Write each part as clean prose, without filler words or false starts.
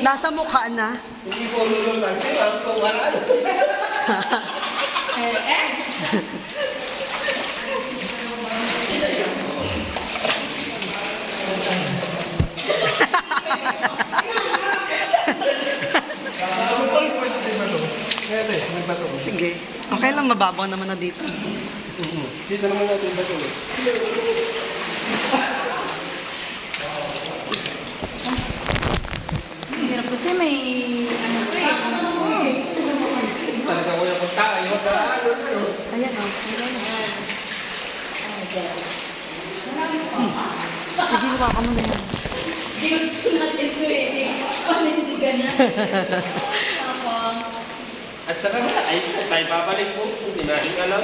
Nasa mukha na. Hindi ko lulutan siya kung wala. Sige. Okay lang, mababaw naman na dito. Dito naman natin ba ito? Hirap kasi may ano to eh. Talaga ko yung punta. Ayaw ka. Ayan o. Sige, hawakan mo na yan. Ginusto natin ito eh. Panindigan na. Ako. At saka ay tayo babalik po. Hindi natin alam.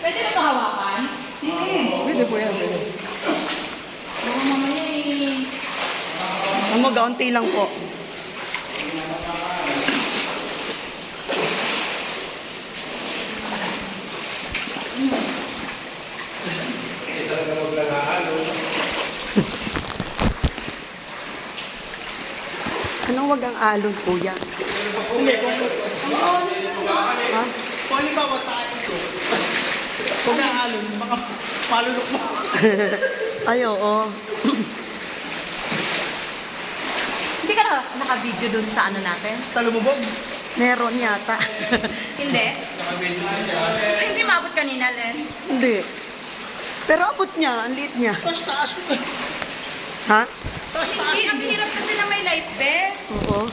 Pwede na pahawakan? Pwede po yan. Pwede. Oo, mamaya eh. Ano, gaunti lang po. Hindi talaga maglalahalo. Anong wag ang alon, kuya? Hindi, Ha? kung halimbawa tayo ito, kung nahalon, baka malulok mo. Ay, oo. Hindi ka naka-video dun sa ano natin? Sa lumubog. Meron yata. Hindi. Nakabili siya. Ay, hindi maabot kanina, Len. Hindi. Pero abot niya, ang liit niya. Taas. Ha? Hindi, ang hirap kasi na may life vest. Oo.